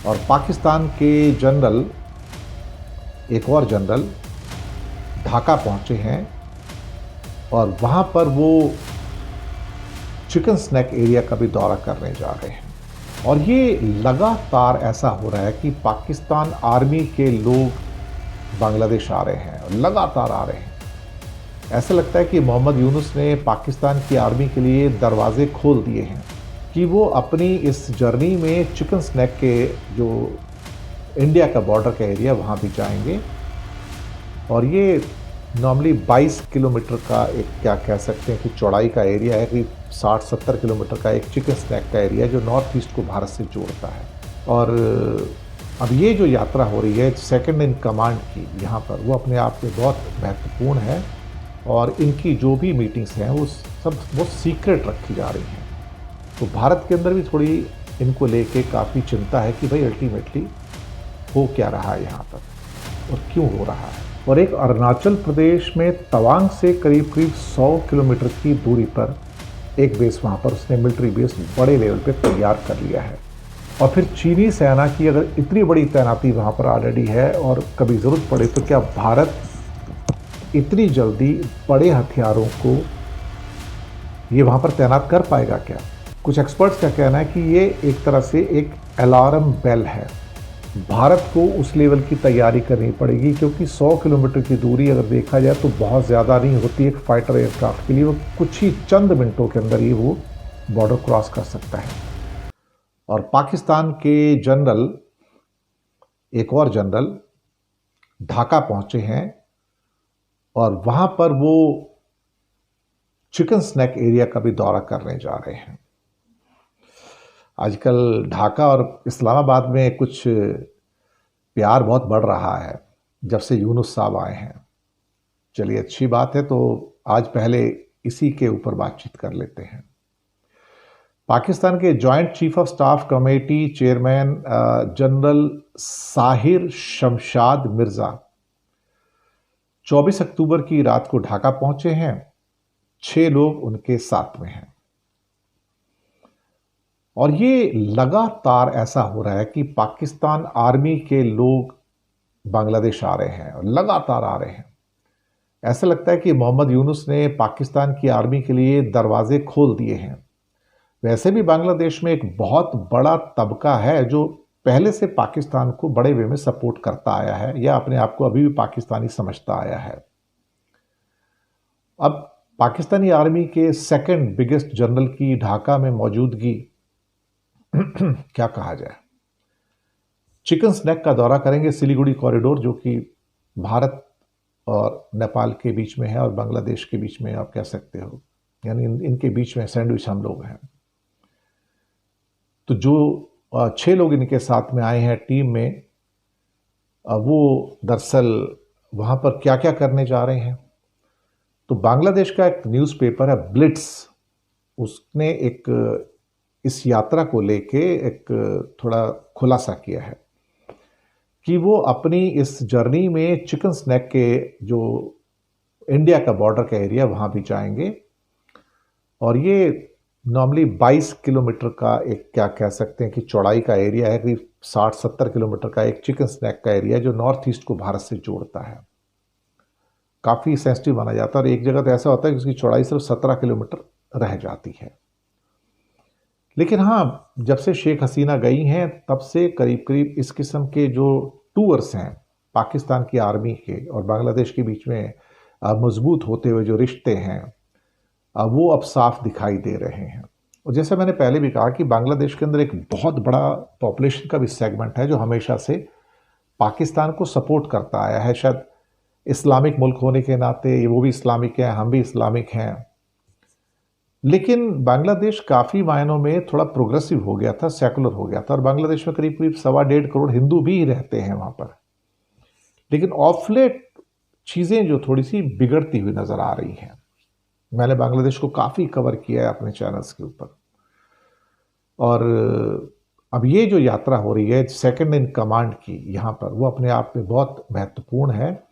और पाकिस्तान के जनरल, एक और जनरल ढाका पहुंचे हैं और वहां पर वो चिकन स्नैक एरिया का भी दौरा करने जा रहे हैं। और ये लगातार ऐसा हो रहा है कि पाकिस्तान आर्मी के लोग बांग्लादेश आ रहे हैं और लगातार आ रहे हैं। ऐसा लगता है कि मोहम्मद यूनुस ने पाकिस्तान की आर्मी के लिए दरवाजे खोल दिए हैं कि वो अपनी इस जर्नी में चिकन स्नैक के जो इंडिया का बॉर्डर का एरिया वहाँ भी जाएंगे। और ये नॉर्मली 22 किलोमीटर का एक, क्या कह सकते हैं कि चौड़ाई का एरिया है, कि 60-70 किलोमीटर का एक चिकन स्नैक का एरिया जो नॉर्थ ईस्ट को भारत से जोड़ता है। और अब ये जो यात्रा हो रही है सेकंड इन कमांड की यहाँ पर, वो अपने आप में बहुत महत्वपूर्ण है। और इनकी जो भी मीटिंग्स हैं वो सब बहुत सीक्रेट रखी जा रही हैं। तो भारत के अंदर भी थोड़ी इनको लेके काफ़ी चिंता है कि भाई अल्टीमेटली हो क्या रहा है यहाँ पर और क्यों हो रहा है। और एक अरुणाचल प्रदेश में तवांग से करीब 100 किलोमीटर की दूरी पर एक बेस, वहाँ पर उसने मिलिट्री बेस बड़े लेवल पे तैयार कर लिया है। और फिर चीनी सेना की अगर इतनी बड़ी तैनाती वहाँ पर ऑलरेडी है और कभी ज़रूरत पड़े तो क्या भारत इतनी जल्दी बड़े हथियारों को ये वहाँ पर तैनात कर पाएगा क्या? कुछ एक्सपर्ट्स का कहना है कि ये एक तरह से एक अलार्म बेल है। भारत को उस लेवल की तैयारी करनी पड़ेगी, क्योंकि 100 किलोमीटर की दूरी अगर देखा जाए तो बहुत ज़्यादा नहीं होती एक फाइटर एयरक्राफ्ट के लिए। वो कुछ ही चंद मिनटों के अंदर ही वो बॉर्डर क्रॉस कर सकता है। और पाकिस्तान के जनरल, एक और जनरल ढाका पहुंचे हैं और वहां पर वो चिकन स्नैक एरिया का भी दौरा करने जा रहे हैं। आजकल ढाका और इस्लामाबाद में कुछ प्यार बहुत बढ़ रहा है जब से यूनुस साहब आए हैं। चलिए, अच्छी बात है। तो आज पहले इसी के ऊपर बातचीत कर लेते हैं। पाकिस्तान के joint chief of staff committee chairman general Sahir Shamshad Mirza 24 अक्टूबर की रात को ढाका पहुंचे हैं। 6 लोग उनके साथ में हैं। और ये लगातार ऐसा हो रहा है कि पाकिस्तान आर्मी के लोग बांग्लादेश आ रहे हैं और लगातार आ रहे हैं। ऐसा लगता है कि मोहम्मद यूनुस ने पाकिस्तान की आर्मी के लिए दरवाजे खोल दिए हैं। वैसे भी बांग्लादेश में एक बहुत बड़ा तबका है जो पहले से पाकिस्तान को बड़े वे में सपोर्ट करता आया है या अपने आप को अभी भी पाकिस्तानी समझता आया है। अब पाकिस्तानी आर्मी के सेकंड बिगेस्ट जनरल की ढाका में मौजूदगी क्या कहा जाए, चिकन स्नैक का दौरा करेंगे। सिलीगुड़ी कॉरिडोर जो कि भारत और नेपाल के बीच में है और बांग्लादेश के बीच में, आप कह सकते हो, यानी इनके बीच में सैंडविच हम लोग हैं। तो जो 6 लोग इनके साथ में आए हैं टीम में, वो दरअसल वहाँ पर क्या क्या करने जा रहे हैं। तो बांग्लादेश का एक न्यूज़पेपर है ब्लिट्स, उसने एक इस यात्रा को लेके एक थोड़ा खुलासा किया है कि वो अपनी इस जर्नी में चिकन स्नैक के जो इंडिया का बॉर्डर का एरिया वहाँ भी जाएंगे। और ये नॉर्मली 22 किलोमीटर का एक, क्या कह सकते हैं कि चौड़ाई का एरिया है, करीब 60-70 किलोमीटर का एक चिकन स्नैक का एरिया जो नॉर्थ ईस्ट को भारत से जोड़ता है। काफ़ी सेंसिटिव माना जाता है और एक जगह तो ऐसा होता है कि उसकी चौड़ाई सिर्फ 17 किलोमीटर रह जाती है। लेकिन हाँ, जब से शेख हसीना गई हैं तब से करीब करीब इस किस्म के जो टूर्स हैं पाकिस्तान की आर्मी के और बांग्लादेश के बीच में मजबूत होते हुए जो रिश्ते हैं वो अब साफ दिखाई दे रहे हैं। और जैसे मैंने पहले भी कहा कि बांग्लादेश के अंदर एक बहुत बड़ा पॉपुलेशन का भी सेगमेंट है जो हमेशा से पाकिस्तान को सपोर्ट करता आया है। शायद इस्लामिक मुल्क होने के नाते वो भी इस्लामिक हैं, हम भी इस्लामिक हैं। लेकिन बांग्लादेश काफ़ी मायनों में थोड़ा प्रोग्रेसिव हो गया था, सेकुलर हो गया था। और बांग्लादेश में करीब करीब 1.25 करोड़ हिंदू भी रहते हैं वहाँ पर। लेकिन ऑफ लेट चीज़ें जो थोड़ी सी बिगड़ती हुई नज़र आ रही हैं। मैंने बांग्लादेश को काफ़ी कवर किया है अपने चैनल्स के ऊपर। और अब ये जो यात्रा हो रही है सेकंड इन कमांड की यहाँ पर, वो अपने आप में बहुत महत्वपूर्ण है।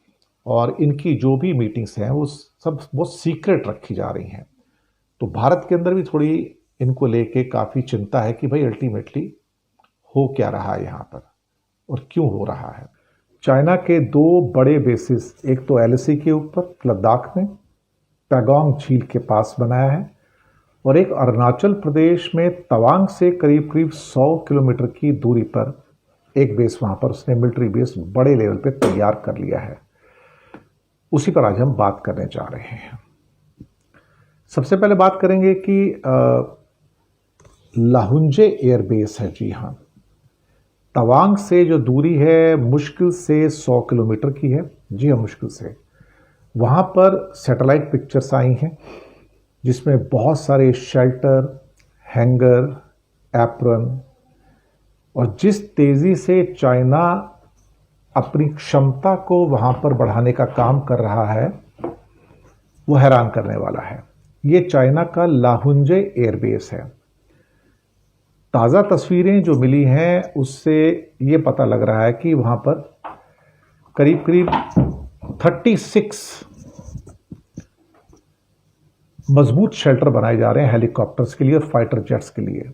और इनकी जो भी मीटिंग्स हैं वो सब बहुत सीक्रेट रखी जा रही हैं। तो भारत के अंदर भी थोड़ी इनको लेके काफ़ी चिंता है कि भाई अल्टीमेटली हो क्या रहा है यहाँ पर और क्यों हो रहा है। चाइना के दो बड़े बेसिस, एक तो LAC के ऊपर लद्दाख में पैगोंग झील के पास बनाया है, और एक अरुणाचल प्रदेश में तवांग से करीब करीब 100 किलोमीटर की दूरी पर एक बेस, वहां पर उसने मिलिट्री बेस बड़े लेवल पे तैयार कर लिया है। उसी पर आज हम बात करने जा रहे हैं। सबसे पहले बात करेंगे कि लाहुंजे एयरबेस है। जी हाँ, तवांग से जो दूरी है मुश्किल से 100 किलोमीटर की है। जी हाँ, मुश्किल से। वहां पर सैटेलाइट पिक्चर्स आई हैं जिसमें बहुत सारे शेल्टर, हैंगर, एप्रन, और जिस तेजी से चाइना अपनी क्षमता को वहां पर बढ़ाने का काम कर रहा है वो हैरान करने वाला है। ये चाइना का लाहुंजे एयरबेस है। ताज़ा तस्वीरें जो मिली हैं उससे ये पता लग रहा है कि वहां पर करीब करीब 36 मजबूत शेल्टर बनाए जा रहे हैं हेलीकॉप्टर्स के लिए और फाइटर जेट्स के लिए।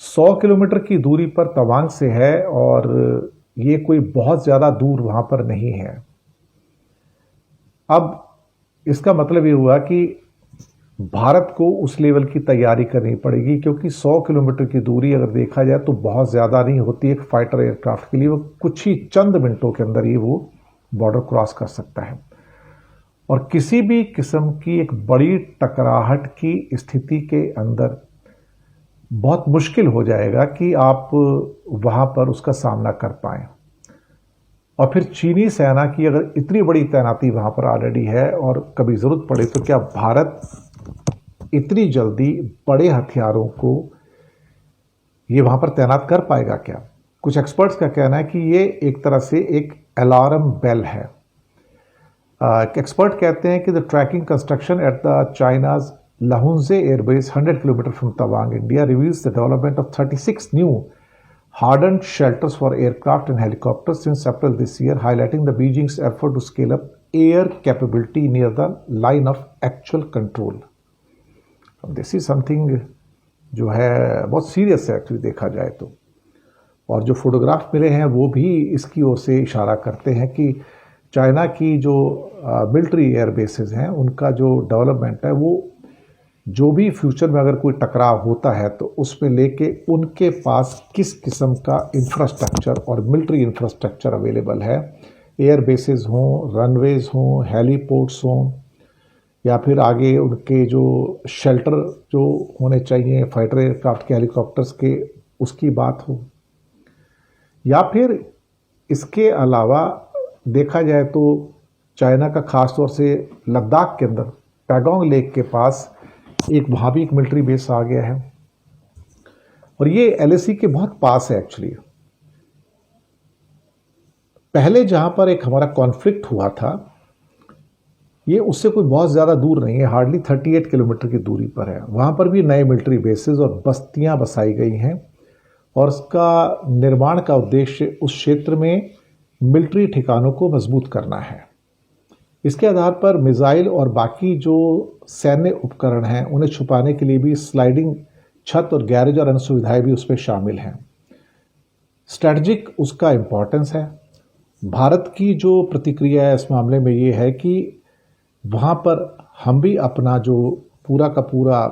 100 किलोमीटर की दूरी पर तवांग से है और ये कोई बहुत ज़्यादा दूर वहां पर नहीं है। अब इसका मतलब ये हुआ कि भारत को उस लेवल की तैयारी करनी पड़ेगी, क्योंकि 100 किलोमीटर की दूरी अगर देखा जाए तो बहुत ज़्यादा नहीं होती एक फाइटर एयरक्राफ्ट के लिए। वो कुछ ही चंद मिनटों के अंदर ही वो बॉर्डर क्रॉस कर सकता है, और किसी भी किस्म की एक बड़ी टकराहट की स्थिति के अंदर बहुत मुश्किल हो जाएगा कि आप वहां पर उसका सामना कर पाएं। और फिर चीनी सेना की अगर इतनी बड़ी तैनाती वहां पर ऑलरेडी है और कभी जरूरत पड़े तो क्या भारत इतनी जल्दी बड़े हथियारों को ये वहां पर तैनात कर पाएगा क्या? कुछ एक्सपर्ट्स का कहना है कि ये एक तरह से एक अलार्म बेल है। एक्सपर्ट कहते हैं कि the tracking construction at the China's Lahunze Airbase 100 km from Tawang, India reveals the development of 36 new hardened shelters for aircraft and helicopters since April this year, highlighting the Beijing's effort to scale up air capability near the line of actual control. This is something जो है बहुत serious है actually देखा जाए तो, और जो photograph मिले हैं वो भी इसकी ओर से इशारा करते हैं कि चाइना की जो मिलिट्री एयरबेसेस हैं उनका जो डेवलपमेंट है वो जो भी फ्यूचर में अगर कोई टकराव होता है तो उसमें लेके उनके पास किस किस्म का इंफ्रास्ट्रक्चर और मिलिट्री इंफ्रास्ट्रक्चर अवेलेबल है, एयर बेसेस हों, रनवेज हों, हेलीपोर्ट्स हों, या फिर आगे उनके जो शेल्टर जो होने चाहिए फाइटर एयरक्राफ्ट के, हेलीकॉप्टर्स के, उसकी बात हो, या फिर इसके अलावा देखा जाए तो चाइना का खास तौर से लद्दाख के अंदर पैगोंग लेक के पास एक वहां भी एक मिलिट्री बेस आ गया है, और ये LAC के बहुत पास है एक्चुअली। पहले जहां पर एक हमारा कॉन्फ्लिक्ट हुआ था ये उससे कोई बहुत ज़्यादा दूर नहीं है, हार्डली 38 किलोमीटर की दूरी पर है। वहां पर भी नए मिलिट्री बेसेस और बस्तियां बसाई गई हैं, और उसका निर्माण का उद्देश्य उस क्षेत्र में मिलिट्री ठिकानों को मजबूत करना है। इसके आधार पर मिसाइल और बाकी जो सैन्य उपकरण हैं उन्हें छुपाने के लिए भी स्लाइडिंग छत और गैरेज और अन्य सुविधाएं भी उसमें शामिल हैं। स्ट्रैटेजिक उसका इम्पोर्टेंस है। भारत की जो प्रतिक्रिया है इस मामले में ये है कि वहाँ पर हम भी अपना जो पूरा का पूरा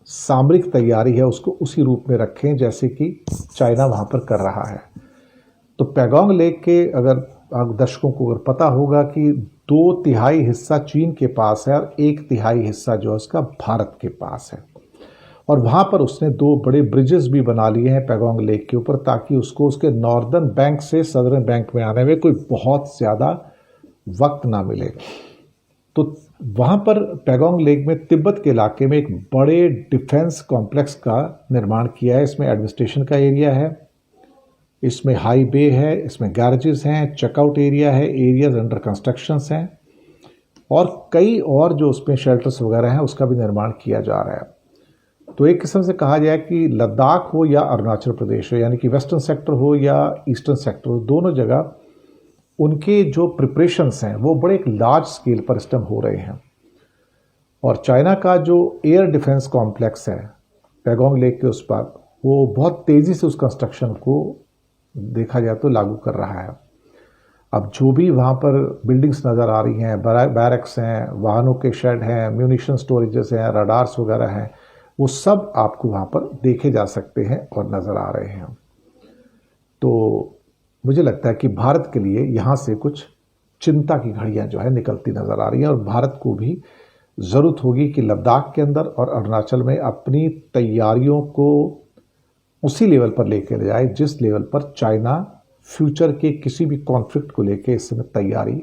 सामरिक तैयारी है उसको उसी रूप में रखें जैसे कि चाइना वहाँ पर कर रहा है। तो पैगोंग लेक के अगर दर्शकों को अगर पता होगा कि 2/3 हिस्सा चीन के पास है और 1/3 हिस्सा जो है उसका भारत के पास है, और वहाँ पर उसने 2 बड़े ब्रिजेस भी बना लिए हैं पैगोंग लेक के ऊपर, ताकि उसको उसके नॉर्दर्न बैंक से सदर्न बैंक में आने में कोई बहुत ज़्यादा वक्त ना मिले। तो वहाँ पर पैगोंग लेक में तिब्बत के इलाके में एक बड़े डिफेंस कॉम्प्लेक्स का निर्माण किया है। इसमें एडमिनिस्ट्रेशन का एरिया है, इसमें हाई बे है, इसमें गैरेजेस हैं, चेकआउट एरिया है, एरियाज अंडर कंस्ट्रक्शंस हैं, और कई और जो उसमें शेल्टर्स वगैरह हैं उसका भी निर्माण किया जा रहा है। तो एक किस्म से कहा जाए कि लद्दाख हो या अरुणाचल प्रदेश हो, यानी कि वेस्टर्न सेक्टर हो या ईस्टर्न सेक्टर हो, दोनों जगह उनके जो प्रिपरेशंस हैं वो बड़े एक लार्ज स्केल पर इस टाइम हो रहे हैं। और चाइना का जो एयर डिफेंस कॉम्प्लेक्स है पैगोंग लेक के उस पर, वो बहुत तेज़ी से उस कंस्ट्रक्शन को देखा जाए तो लागू कर रहा है। अब जो भी वहाँ पर बिल्डिंग्स नज़र आ रही हैं, बैरक्स हैं, वाहनों के शेड हैं, म्यूनिशन स्टोरेजेस हैं, रडार्स वगैरह हैं, वो सब आपको वहाँ पर देखे जा सकते हैं और नज़र आ रहे हैं। तो मुझे लगता है कि भारत के लिए यहाँ से कुछ चिंता की घड़ियाँ जो है निकलती नज़र आ रही हैं, और भारत को भी ज़रूरत होगी कि लद्दाख के अंदर और अरुणाचल में अपनी तैयारियों को उसी लेवल पर लेकर जाए जिस लेवल पर चाइना फ्यूचर के किसी भी कॉन्फ्लिक्ट को लेकर इस समय तैयारी